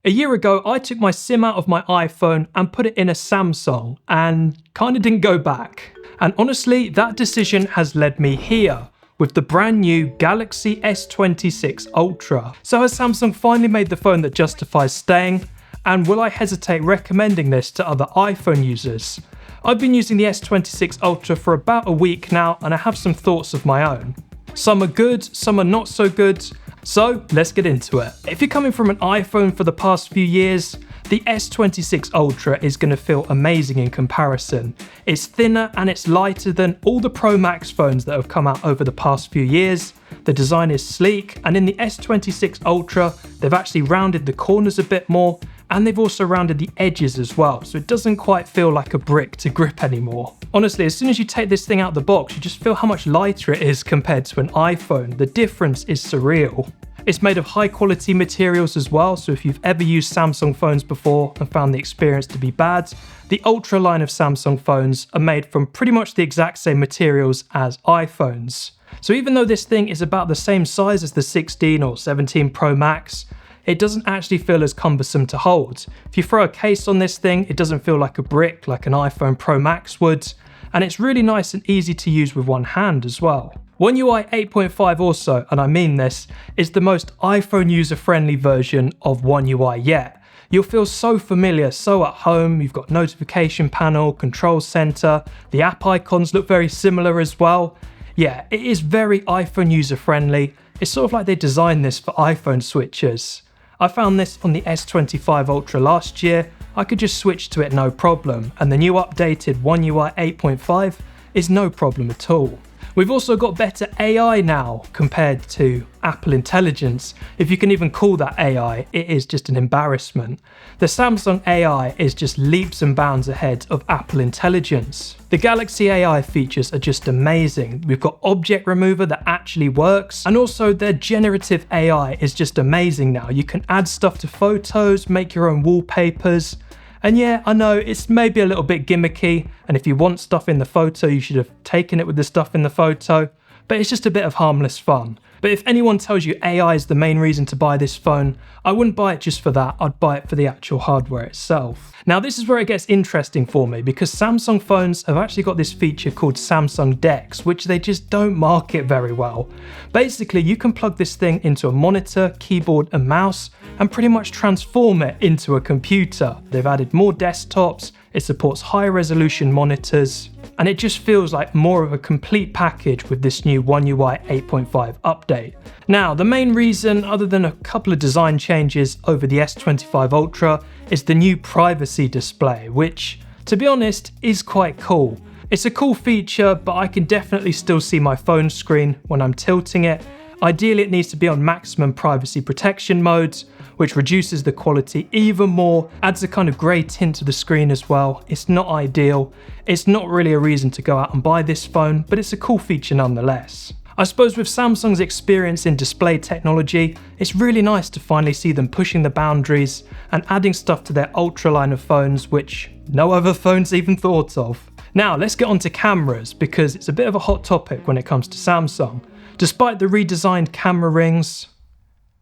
A year ago, I took my SIM out of my iPhone and put it in a Samsung and kind of didn't go back. And honestly, that decision has led me here with the brand new Galaxy S26 Ultra. So has Samsung finally made the phone that justifies staying? And will I hesitate recommending this to other iPhone users? I've been using the S26 Ultra for about a week now and I have some thoughts of my own. Some are good, some are not so good. So let's get into it. If you're coming from an iPhone for the past few years, the S26 Ultra is going to feel amazing in comparison. It's thinner and it's lighter than all the Pro Max phones that have come out over the past few years. The design is sleek, and in the S26 Ultra, they've actually rounded the corners a bit more, and they've also rounded the edges as well, so it doesn't quite feel like a brick to grip anymore. Honestly, as soon as you take this thing out of the box, you just feel how much lighter it is compared to an iPhone. The difference is surreal. It's made of high quality materials as well, so if you've ever used Samsung phones before and found the experience to be bad, the Ultra line of Samsung phones are made from pretty much the exact same materials as iPhones. So even though this thing is about the same size as the 16 or 17 Pro Max, it doesn't actually feel as cumbersome to hold. If you throw a case on this thing, it doesn't feel like a brick like an iPhone Pro Max would, and it's really nice and easy to use with one hand as well. One UI 8.5 also, and I mean this, is the most iPhone user-friendly version of One UI yet. You'll feel so familiar, so at home. You've got notification panel, control center, the app icons look very similar as well. Yeah, it is very iPhone user-friendly. It's sort of like they designed this for iPhone switchers. I found this on the S25 Ultra last year. I could just switch to it no problem, and the new updated One UI 8.5 is no problem at all. We've also got better AI now compared to Apple Intelligence. If you can even call that AI, it is just an embarrassment. The Samsung AI is just leaps and bounds ahead of Apple Intelligence. The Galaxy AI features are just amazing. We've got object remover that actually works, and also their generative AI is just amazing now. You can add stuff to photos, make your own wallpapers. And yeah, I know it's maybe a little bit gimmicky, and if you want stuff in the photo, you should have taken it with the stuff in the photo, but it's just a bit of harmless fun. But if anyone tells you AI is the main reason to buy this phone, I wouldn't buy it just for that, I'd buy it for the actual hardware itself. Now this is where it gets interesting for me, because Samsung phones have actually got this feature called Samsung DeX, which they just don't market very well. Basically, you can plug this thing into a monitor, keyboard and mouse, and pretty much transform it into a computer. They've added more desktops, it supports high resolution monitors, and it just feels like more of a complete package with this new One UI 8.5 update. Now, the main reason, other than a couple of design changes over the S25 Ultra, is the new privacy display, which, to be honest, is quite cool. It's a cool feature, but I can definitely still see my phone screen when I'm tilting it. Ideally, it needs to be on maximum privacy protection modes, which reduces the quality even more, adds a kind of grey tint to the screen as well. It's not ideal. It's not really a reason to go out and buy this phone, but it's a cool feature nonetheless. I suppose with Samsung's experience in display technology, it's really nice to finally see them pushing the boundaries and adding stuff to their Ultra line of phones, which no other phones even thought of. Now let's get on to cameras, because it's a bit of a hot topic when it comes to Samsung. Despite the redesigned camera rings,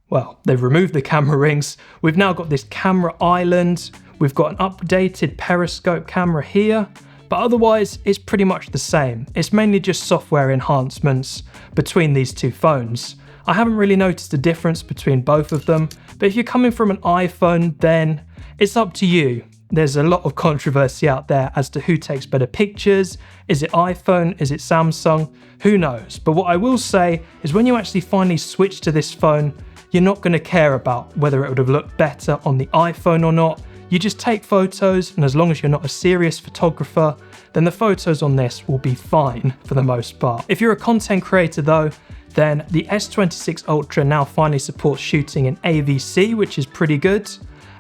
well, they've removed the camera rings. We've now got this camera island. We've got an updated periscope camera here, but otherwise it's pretty much the same. It's mainly just software enhancements between these two phones. I haven't really noticed a difference between both of them, but if you're coming from an iPhone, then it's up to you. There's a lot of controversy out there as to who takes better pictures. Is it iPhone? Is it Samsung? Who knows? But what I will say is when you actually finally switch to this phone, you're not going to care about whether it would have looked better on the iPhone or not. You just take photos, and as long as you're not a serious photographer, then the photos on this will be fine for the most part. If you're a content creator though, then the S26 Ultra now finally supports shooting in AVC, which is pretty good.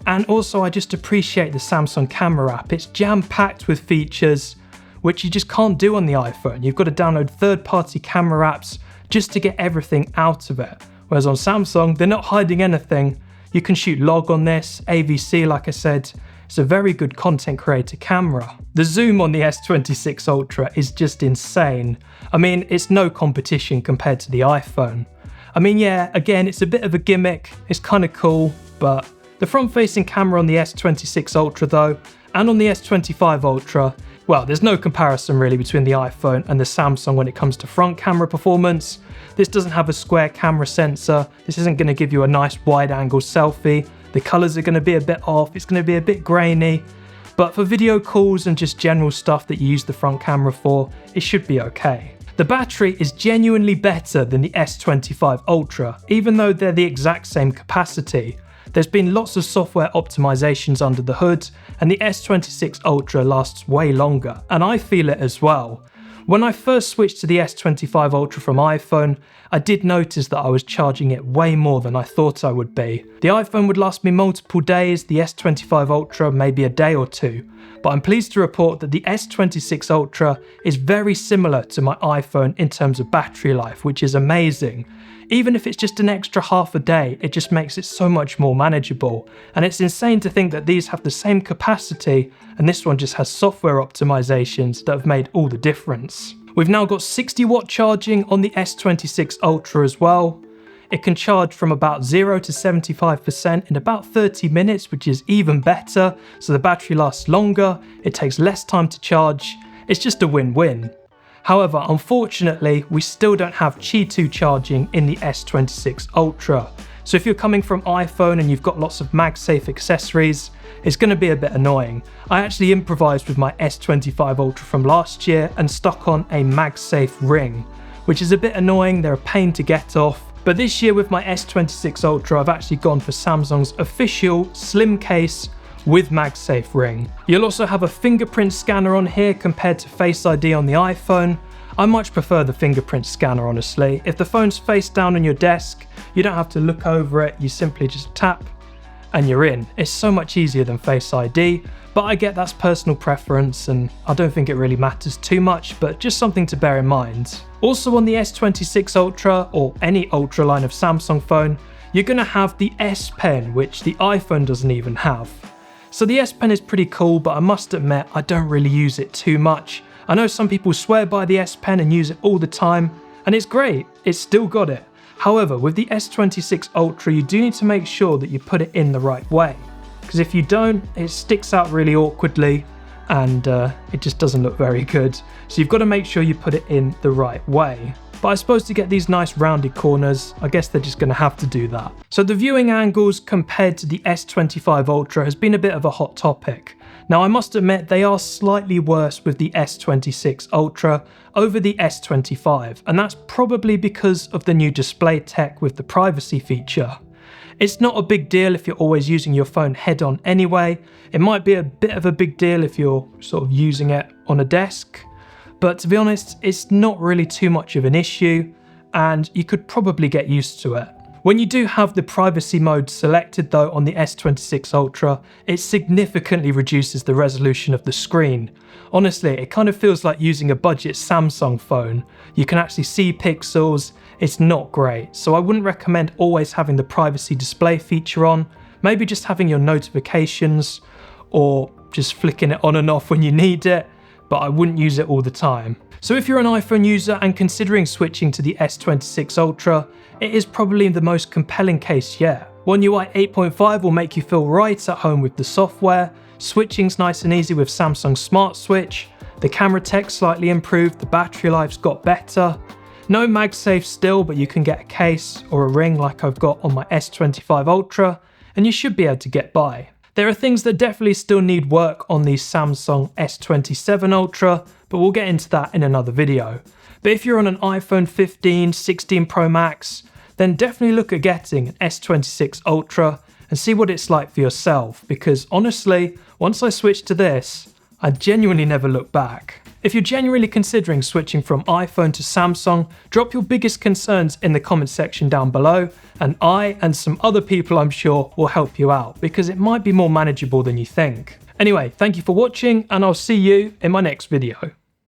And also I just appreciate the Samsung camera app. It's jam-packed with features which you just can't do on the iPhone. You've got to download third-party camera apps just to get everything out of it. Whereas on Samsung, they're not hiding anything. You can shoot log on this, AVC like I said. It's a very good content creator camera. The zoom on the S26 Ultra is just insane. I mean, it's no competition compared to the iPhone. I mean, yeah, again, it's a bit of a gimmick. It's kind of cool, but The front-facing camera on the S26 Ultra though, and on the S25 Ultra, well, there's no comparison really between the iPhone and the Samsung when it comes to front camera performance. This doesn't have a square camera sensor, this isn't going to give you a nice wide-angle selfie, the colours are going to be a bit off, it's going to be a bit grainy, but for video calls and just general stuff that you use the front camera for, it should be okay. The battery is genuinely better than the S25 Ultra, even though they're the exact same capacity. There's been lots of software optimizations under the hood, and the S26 Ultra lasts way longer, and I feel it as well. When I first switched to the S25 Ultra from iPhone, I did notice that I was charging it way more than I thought I would be. The iPhone would last me multiple days, the S25 Ultra maybe a day or two, but I'm pleased to report that the S26 Ultra is very similar to my iPhone in terms of battery life, which is amazing. Even if it's just an extra half a day, it just makes it so much more manageable. And it's insane to think that these have the same capacity and this one just has software optimizations that have made all the difference. We've now got 60-watt charging on the S26 Ultra as well. It can charge from about 0 to 75% in about 30 minutes, which is even better. So the battery lasts longer, it takes less time to charge. It's just a win-win. However, unfortunately, we still don't have Qi 2 charging in the S26 Ultra. So if you're coming from iPhone and you've got lots of MagSafe accessories, it's going to be a bit annoying. I actually improvised with my S25 Ultra from last year and stuck on a MagSafe ring, which is a bit annoying, they're a pain to get off. But this year with my S26 Ultra, I've actually gone for Samsung's official slim case with MagSafe ring. You'll also have a fingerprint scanner on here compared to Face ID on the iPhone. I much prefer the fingerprint scanner, honestly. If the phone's face down on your desk, you don't have to look over it, you simply just tap and you're in. It's so much easier than Face ID, but I get that's personal preference and I don't think it really matters too much, but just something to bear in mind. Also on the S26 Ultra, or any Ultra line of Samsung phone, you're going to have the S Pen, which the iPhone doesn't even have. So the S Pen is pretty cool, but I must admit I don't really use it too much. I know some people swear by the S Pen and use it all the time, and it's great, it's still got it. However, with the S26 Ultra, you do need to make sure that you put it in the right way, because if you don't, it sticks out really awkwardly and it just doesn't look very good. So you've got to make sure you put it in the right way. But I suppose to get these nice rounded corners, I guess they're just going to have to do that. So the viewing angles compared to the S25 Ultra has been a bit of a hot topic. Now I must admit they are slightly worse with the S26 Ultra over the S25, and that's probably because of the new display tech with the privacy feature. It's not a big deal if you're always using your phone head on anyway. It might be a bit of a big deal if you're sort of using it on a desk. But to be honest, it's not really too much of an issue and you could probably get used to it. When you do have the privacy mode selected though on the S26 Ultra, it significantly reduces the resolution of the screen. Honestly, it kind of feels like using a budget Samsung phone. You can actually see pixels, it's not great. So I wouldn't recommend always having the privacy display feature on, maybe just having your notifications or just flicking it on and off when you need it, but I wouldn't use it all the time. So if you're an iPhone user and considering switching to the S26 Ultra, it is probably the most compelling case yet. One UI 8.5 will make you feel right at home with the software, switching's nice and easy with Samsung Smart Switch, the camera tech slightly improved, the battery life's got better. No MagSafe still, but you can get a case or a ring like I've got on my S25 Ultra, and you should be able to get by. There are things that definitely still need work on the Samsung S27 Ultra, but we'll get into that in another video. But if you're on an iPhone 15, 16 Pro Max, then definitely look at getting an S26 Ultra and see what it's like for yourself, because honestly, once I switched to this, I genuinely never looked back. If you're genuinely considering switching from iPhone to Samsung, drop your biggest concerns in the comment section down below, and I and some other people I'm sure will help you out, because it might be more manageable than you think. Anyway, thank you for watching, and I'll see you in my next video.